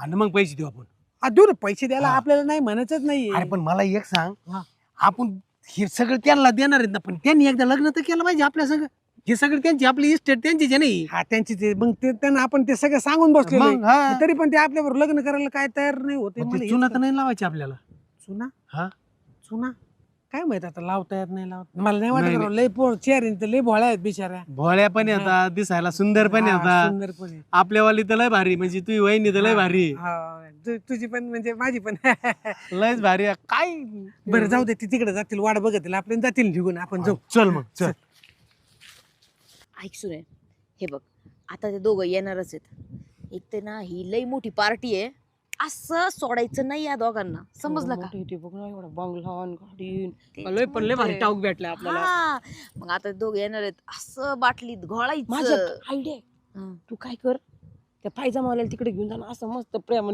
आणि मग पैसे देऊ आपण. देऊ ना पैसे द्यायला हा. आपल्याला नाही म्हणायचंच अरे नाहीये. पण मला एक सांग, हा. आपण हे सगळं त्यांना देणार आहेत ना, पण त्यांनी एकदा लग्न तर केलं पाहिजे आपल्या सगळं. हे सगळं त्यांची, आपली इस्टेट त्यांचीच आहे नाही. हा त्यांची ते मग त्यांना आपण ते सगळं सांगून बसलेलो आहे. मग हा. तरी पण ते आपल्याबरोबर लग्न करायला काय तयार नाही होते. मग मला ते हेच चुना तर कळत- नाही लावायची आपल्याला. चुना हा चुना काय माहित आता लावता येत नाही लावत. मला नाही वाटत नाही, राव, लय पोर चेहरे तर लय भोळ्या आहेत बिचाऱ्या. भोळ्या पण येतात, दिसायला सुंदर पण हा, येतात. सुंदरपणे. आपल्यावाली तर लय भारी, म्हणजे तुझी वहिनी तर लय भारी. तुझी पण म्हणजे माझी पण. लयच भारी आहे. काय बरं जाऊ दे, ती तिकडे जातील वाट बघतील आपल्याला, जातील निघून, आपण जाऊ. चल मग चल. ऐक सुने, हे बघ आता ते दोघं येणारच आहेत. एक तर ना ही लई मोठी पार्टी आहे, असं सोडायचं नाही या दोघांना, समजलं का? ते बघ ना एवढा बंगला आणि गाडी. तेच लय पण लय भारी म्हणतोय. टाऊक भेटलाय आपल्याला. हा, मग आता ते दोघं येणार आहेत, असं बाटलीत माझ्या घोळायचं. आयडिया, हं. तू काय कर, त्या फायजा मावल्याला तिकडे घेऊन जा ना, असं मस्त प्रेमाने